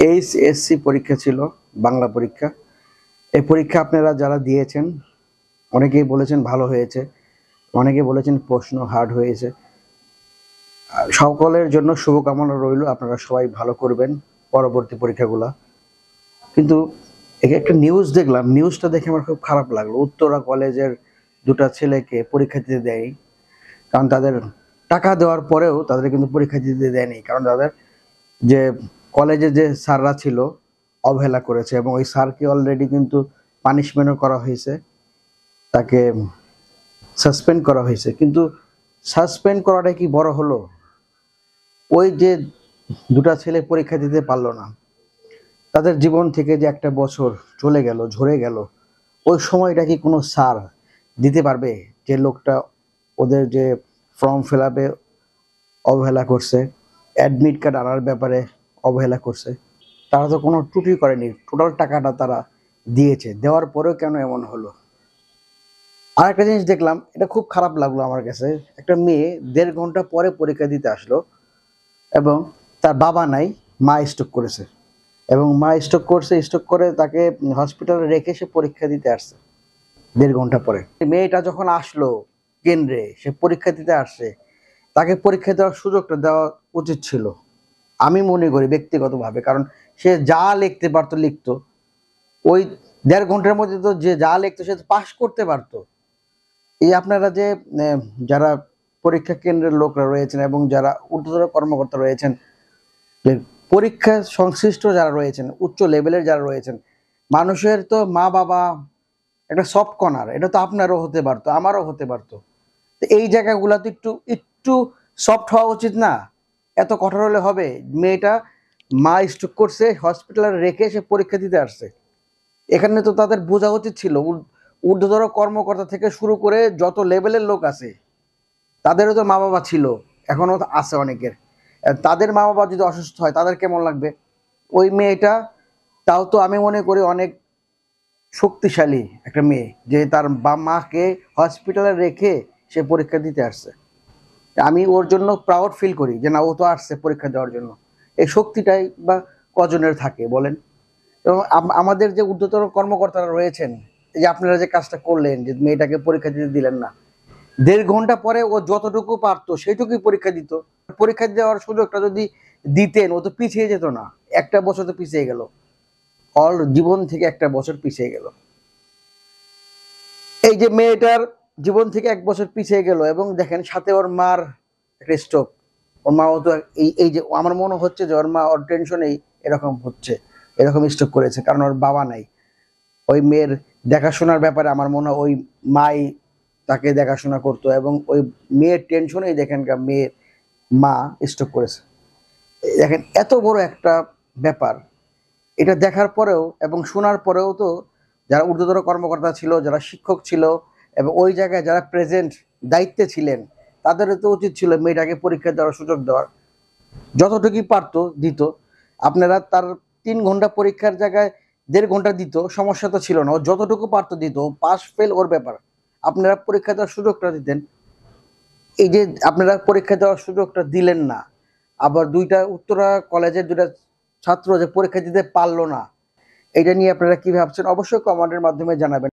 HSC পরীক্ষা ছিল, বাংলা পরীক্ষা। এই পরীক্ষা আপনারা যারা দিয়েছেন অনেকেই বলেছেন ভালো হয়েছে, অনেকে বলেছেন প্রশ্ন হার্ড হয়েছে। সকলের জন্য শুভকামনা রইল, আপনারা সবাই ভালো করবেন পরবর্তী পরীক্ষাগুলা। কিন্তু একটা নিউজ দেখলাম, নিউজটা দেখে আমার খুব খারাপ লাগলো। উত্তরা কলেজের দুটা ছেলেকে পরীক্ষা দিতে দেয়নি, কারণ তাদের টাকা দেওয়ার পরেও তাদের কিন্তু পরীক্ষা দিতে দেয়নি, কারণ তাদের যে কলেজে যে স্যাররা ছিল অবহেলা করেছে, এবং ওই স্যারকে অলরেডি কিন্তু পানিশমেন্টও করা হয়েছে, তাকে সাসপেন্ড করা হয়েছে। কিন্তু সাসপেন্ড করাটা কি বড় হলো? ওই যে দুটা ছেলে পরীক্ষা দিতে পারলো না, তাদের জীবন থেকে যে একটা বছর চলে গেল, ঝরে গেল, ওই সময়টা কি কোনো স্যার দিতে পারবে? যে লোকটা ওদের যে ফর্ম ফিল আপে অবহেলা করছে, অ্যাডমিট কার্ড আনার ব্যাপারে অবহেলা করছে, তারা তো কোনো ত্রুটি করেনি, টোটাল টাকাটা তারা দিয়েছে। দেওয়ার পরেও কেন এমন হলো? আর একটা জিনিস দেখলাম, এটা খুব খারাপ লাগলো আমার কাছে। একটা মেয়ে 1.5 ঘন্টা পরে পরীক্ষা দিতে আসলো, এবং তার বাবা নাই, মা স্ট্রোক করেছে, এবং মা স্ট্রোক করছে, স্ট্রোক করে তাকে হসপিটালে রেখে সে পরীক্ষা দিতে আসছে 1.5 ঘন্টা পরে। মেয়েটা যখন আসলো কেন্দ্রে, সে পরীক্ষা দিতে আসছে, তাকে পরীক্ষা দেওয়ার সুযোগটা দেওয়া উচিত ছিল আমি মনে করি ব্যক্তিগতভাবে। কারণ সে যা লিখতে পারতো লিখতো, ওই 1.5 ঘন্টার মধ্যে তো যে যা লিখতো সে পাস করতে পারতো। এই আপনারা যে যারা পরীক্ষা কেন্দ্রের লোকরা রয়েছেন এবং যারা ঊর্ধ্বতন কর্মকর্তা রয়েছেন, যে পরীক্ষা সংশ্লিষ্ট যারা রয়েছেন, উচ্চ লেভেলের যারা রয়েছেন, মানুষের তো মা বাবা একটা সফট কর্নার, এটা তো আপনারও হতে পারতো, আমারও হতে পারতো। তো এই জায়গাগুলো তো একটু একটু সফট হওয়া উচিত না? এত কঠোর হলে হবে? মেয়েটা মা স্ট্রোক করছে, হসপিটালে রেখে সে পরীক্ষা দিতে আসছে। এখানে তো তাদের বোঝা উচিত ছিল, ঊর্ধ্বতন কর্মকর্তা থেকে শুরু করে যত লেভেলের লোক আছে, তাদেরও তো মা বাবা ছিল, এখনো আছে অনেকের। তাদের মা বাবা যদি অসুস্থ হয় তাদের কেমন লাগবে? ওই মেয়েটা, তাও তো আমি মনে করি অনেক শক্তিশালী একটা মেয়ে, যে তার মাকে হসপিটালে রেখে সে পরীক্ষা দিতে আসছে। আমি ওর জন্য প্রাউড ফিল করি যে না, ও তো আসছে পরীক্ষা দেওয়ার জন্য। এই শক্তিটাই বা কজনের থাকে বলেন? এবং আমাদের যে ঊর্ধ্বতন কর্মকর্তারা রয়েছেন, এই যে আপনারা যে কাজটা করলেন, যে মেয়েটাকে পরীক্ষা দিতে দিলেন না, 1.5 ঘন্টা পরে ও যতটুকু পারতো সেইটুকুই পরীক্ষা দিত। পরীক্ষা দেওয়ার সুযোগটা যদি দিতেন, ও তো পিছিয়ে যেত না। একটা বছর তো পিছিয়ে গেল, অল জীবন থেকে একটা বছর পিছিয়ে গেল। এই যে মেয়েটার জীবন থেকে 1 বছর পিছিয়ে গেল, এবং দেখেন সাথে ওর মার একটা স্ট্রোক। ওর মাও তো এই যে আমার মনে হচ্ছে যে ওর মা ওর টেনশনেই এরকম হচ্ছে, এরকম স্ট্রোক করেছে, কারণ ওর বাবা নাই। ওই মেয়ের দেখাশোনার ব্যাপারে আমার মনে হয় ওই মাই তাকে দেখাশোনা করতো, এবং ওই মেয়ের টেনশনেই দেখেন মেয়ের মা স্ট্রোক করেছে। দেখেন এত বড় একটা ব্যাপার, এটা দেখার পরেও এবং শোনার পরেও তো যারা ঊর্ধ্বতন কর্মকর্তা ছিল, যারা শিক্ষক ছিল, এবং ওই জায়গায় যারা প্রেজেন্ট দায়িত্বে ছিলেন, তাদেরও তো উচিত ছিল মেয়েটাকে পরীক্ষা দেওয়ার সুযোগ দেওয়ার। যতটুকুই পারতো দিত। আপনারা তার 3 ঘন্টা পরীক্ষার জায়গায় 1.5 ঘন্টা দিত, সমস্যা তো ছিল না। ও যতটুকু পারতো দিত, পাস ফেল ওর ব্যাপার। আপনারা পরীক্ষা দেওয়ার সুযোগটা দিতেন। এই যে আপনারা পরীক্ষা দেওয়ার সুযোগটা দিলেন না, আবার দুইটা উত্তরা কলেজের দুইটা ছাত্র যে পরীক্ষা দিতে পারলো না, এটা নিয়ে আপনারা কি ভাবছেন অবশ্যই কমেন্টের মাধ্যমে জানাবেন।